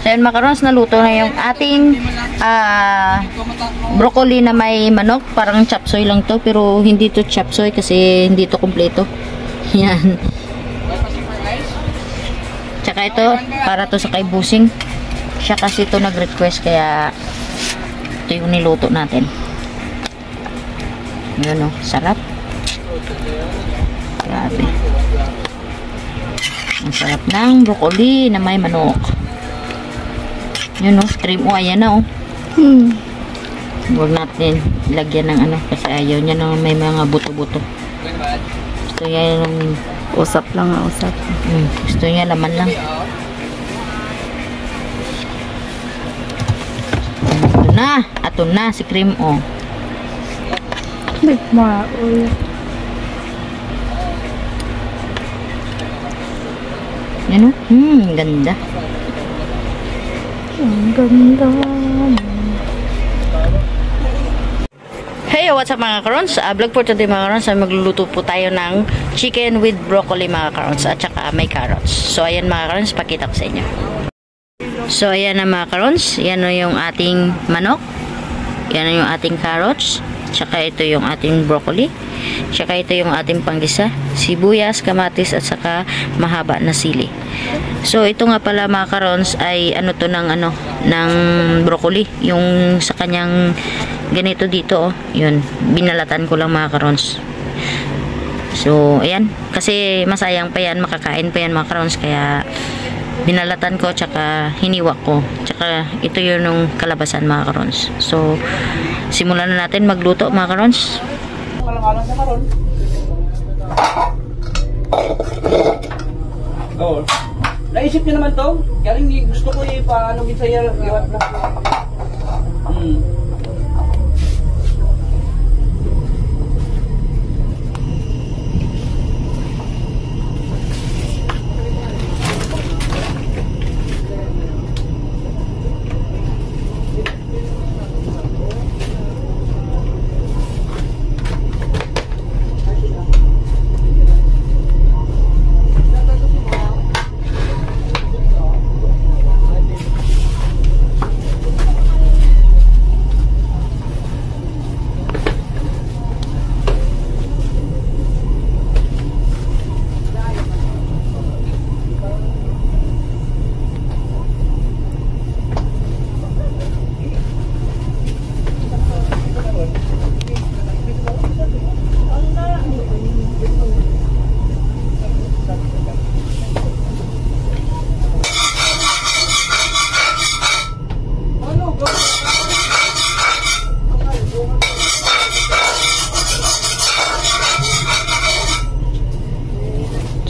So yan mga karons, naluto na yung ating broccoli na may manok. Parang chop suey lang to, pero hindi to chop suey kasi hindi to kompleto. Yan. Tsaka ito, para to sa kay Busing. Siya kasi ito nag-request, kaya ito yung niluto natin. Yun o, sarap. Grabe. Ang sarap ng broccoli na may manok. Yun o, stream o, ayan na o. Huwag natin ilagyan ng ano, kasi ayaw niya na may mga buto-buto. Gusto niya yung Usap lang, usap. Gusto niya laman lang. Ito na si cream o. May maul. Yan o. Ganda. Ang ganda. Hey, what's up mga karons? Vlog for today mga karons. Magluluto po tayo ng chicken with broccoli mga karons at saka may carrots. So ayan mga karons, pakita ko sa inyo. So ayan na mga karons, yan o yung ating manok, yan o yung ating carrots, tsaka ito yung ating broccoli, tsaka ito yung ating panggisa, sibuyas, kamatis at saka mahaba na sili. So ito nga pala mga karons ay ano to ng broccoli, yung sa kanyang ganito dito oh, yun, binalatan ko lang mga karons. So ayan, kasi masayang pa yan, makakain pa yan mga karons, kaya binalatan ko tsaka hiniwa ko, tsaka ito yun yung kalabasan mga karons. So simulan na natin magluto mga karons. Oh. Naisip niyo naman to? Galing gusto ko paano sa'yo iwat na.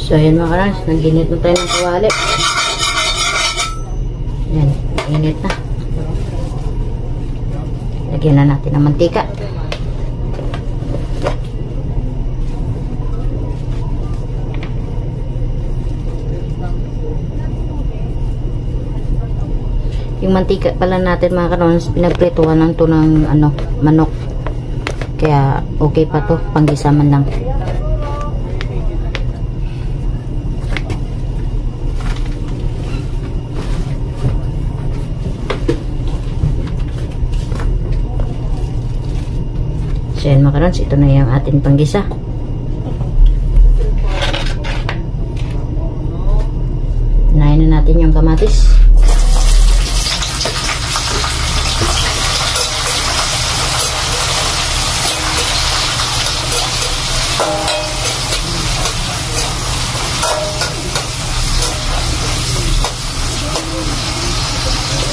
So ayan mga karons, nag-init na tayo ng kawali. Ayan, init na. Lagyan na natin ng mantika. Yung mantika pala natin mga karons, pinagprituhan lang to ng manok. Kaya okay pa to, panggisaman lang. So yan mga karons, ito na yung ating panggisa. Unahin na natin yung kamatis.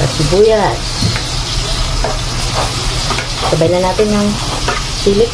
At sibuyas. Sabay na natin yung sili.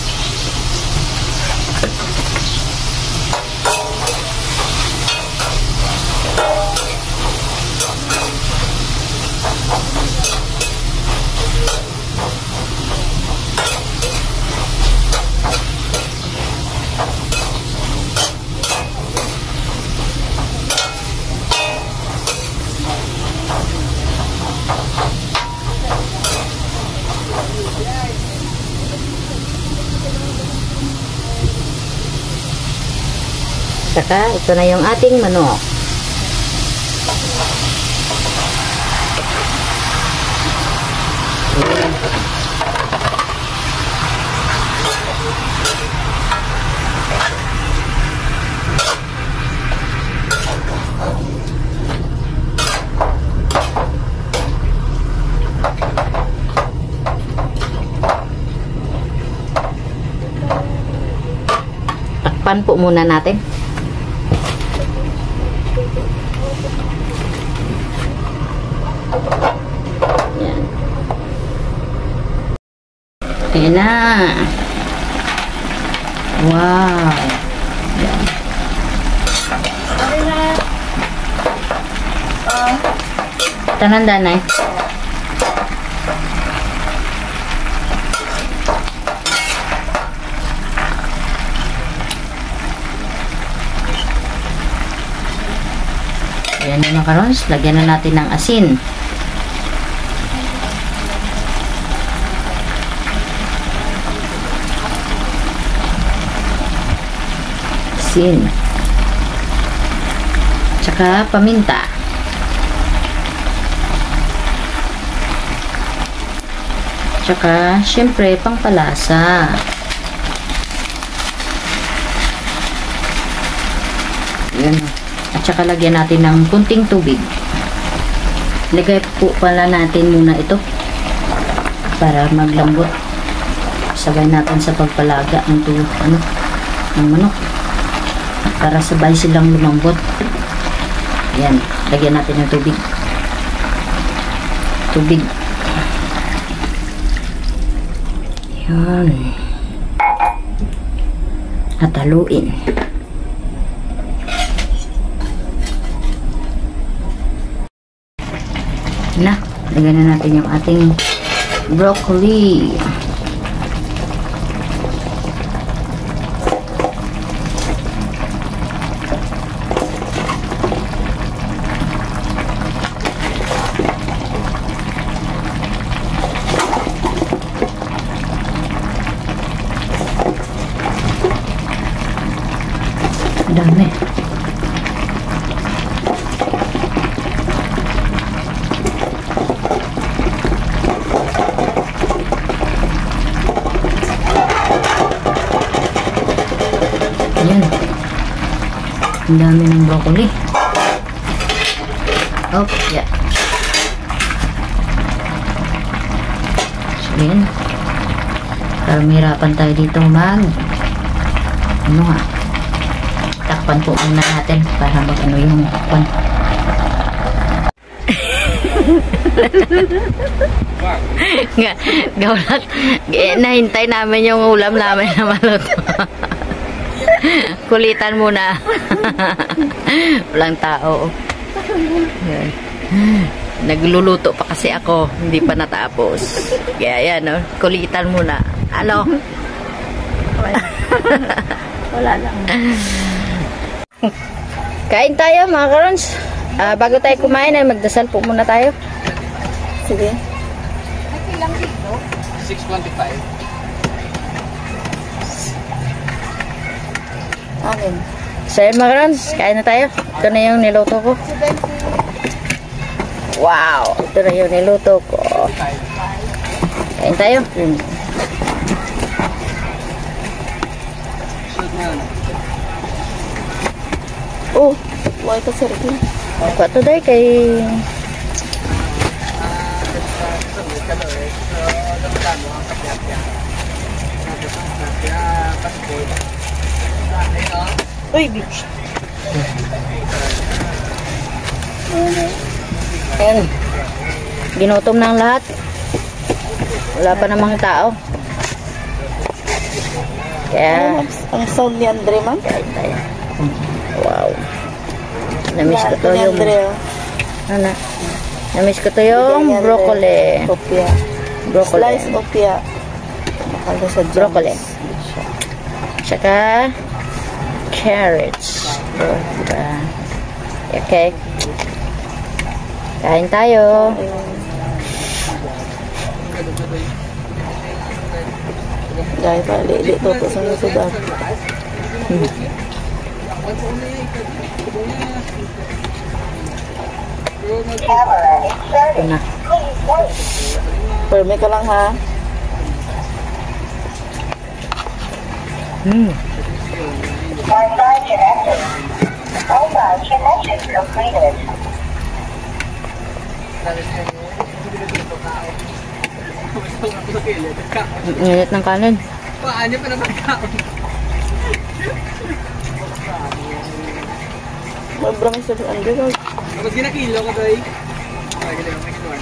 Saka ito na yung ating manok. Takpan po muna natin. Yan. Ayan na. Wow. Yan. Tananda na eh. Ayan na macarons. Lagyan na natin ng asin. Asin. Tsaka paminta. Tsaka, syempre, pangpalasa. Ayan. At saka lagyan natin ng kunting tubig. Lagay po pala natin muna ito para maglambot. Sabay natin sa pagpalaga ng manok. Para sabay silang lumambot. Ayan. Lagyan natin ng tubig. Tubig. Ayan. At haluin. Na, lagyan na natin yung ating broccoli. Dami. Ayan. Ang dami ng broccoli. Oh, yeah. So, yan. Para mahirapan tayo dito takpan po muna natin para mag-ano yung takpan. Gawlat. Nahintay namin yung ulam namin na maluto. Kulitan muna. Walang tao. Yan. Nagluluto pa kasi ako. Hindi pa natapos. Kaya yan, no? Kulitan muna. Ano? Wala lang. Kain tayo mga karons. Bago tayo kumain ay magdasal po muna tayo. Sige. 625. Amin. So yun mga karons, kain na tayo. Ito na yung niluto ko. Wow! Ito na yung niluto ko. Kain tayo. Oh, why ka sir? Ako ito dahil kay... Uy, bitch. Ayan. Ginutom ng lahat. Wala pa namang tao. Kaya... Ang sound ni Andre, ma'am. Kain tayo. Wow. Namiss ko to yung... Ano? Namiss ko to yung broccoli. Opia. Broccoli. Slice opia. Makalda sa jams. Broccoli. Tsaka carrots. Diba? Okay. Kain tayo. Dahil pa, li to sa mga sudan. Ito na. Perme ka lang ha. Wi-Fi connected. Wi-Fi connection completed. Init ng kanin. Paano pa naman kaon? Mabrang isa doon. Ang gano'n. Kapag ginakilo ka doy. Ay, galing ang kiluan.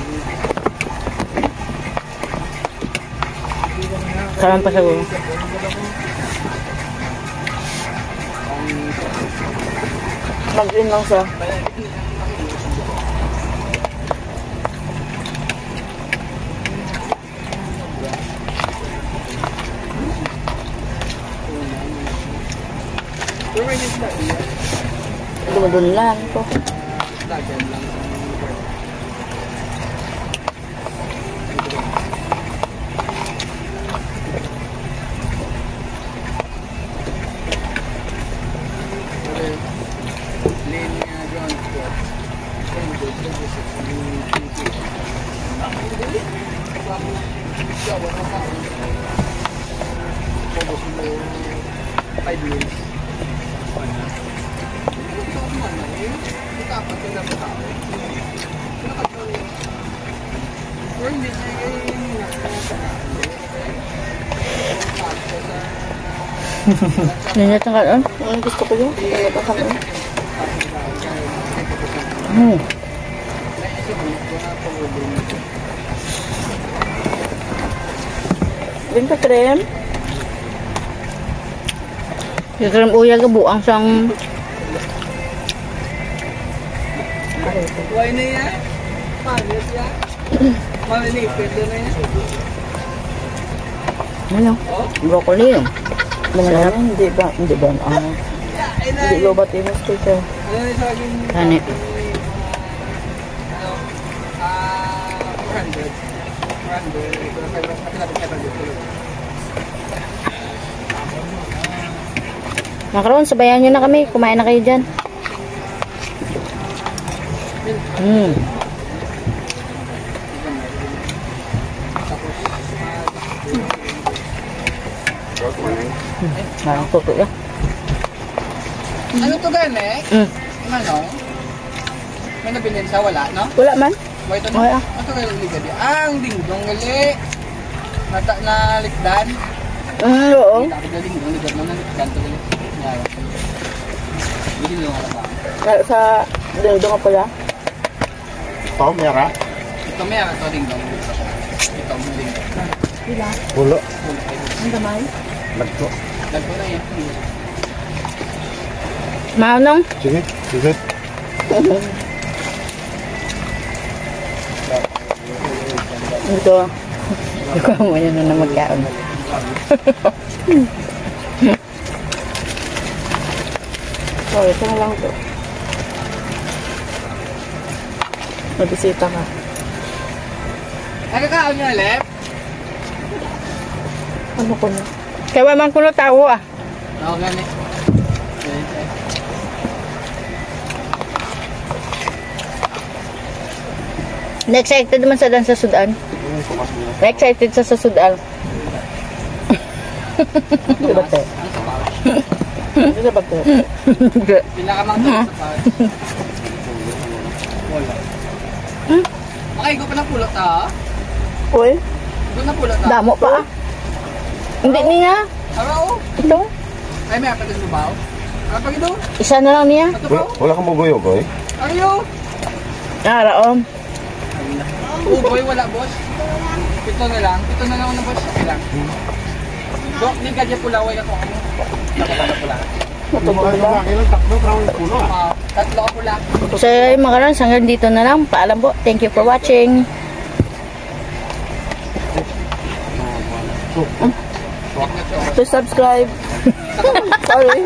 Karan pa siguro. Mag-in lang siya. Pero may nisda iya. Dumadunlan ko. Dagan lang. Nangyat na karoon. Ang gusto ko yun. Nangyat na karoon. Binta krem. Yung krem uyag buang sang Why na yan? Panis yan? Malinipid na yan? ano? Broccoli yun. Masarap. Hindi ba? Hindi ba? Hindi ba ba't yung sticker? Ano na sa akin? Kani. 400. 400. Makaroon, sabayan nyo na kami. Kumain na kayo dyan. Marang tuto ya. Ano to gani? Ano? May nabilin sa wala, no? Wala man. Wait, ano? Wala. Ano kayo liga di? Ang dingdong gali. Mata na likdan. Oo. Tapos na dingdong likdan na likdan to gali. Ngayon. Hindi nyo nga ba? Sa dingdong ka pala. Tao mera. Ito may ako to dingdong. Ito ang dingdong. Pulo. Ang damay. Lagto. Dagpo na yan. Manong? Sige, sige. Ito. Ikaw mo yun na magkaon. Oh, ito na lang to. Mabisita ka. Nagkakaon nyo, Alep? Ano ko na? Kaya man ko na tao ah. Oo, gani. Na-excited naman sa dan sa Sudan. Na-excited sa Sudan. Hindi ba ito? Hindi ba ito? Pinakamang to sa pawis. Wala. Makaigo pa ng pulot ha? Uy, Doon na pulot ha? Damo pa ah. Hindi niya. Araw? Ito. Ay, may apat yung lubaw? Kapag ito? Isa na lang niya. Ito ba? Wala kang bugoy, boy. Ayaw! Araon. Uboy, wala boss. Ito na lang na boss. Okay lang. Dok, di ka dyan pulaway ako kami. Tapos na pula. Tatlo ka pula. So yun mga karon, hanggang dito na lang. Paalam po. Thank you for watching. please subscribe. Sorry.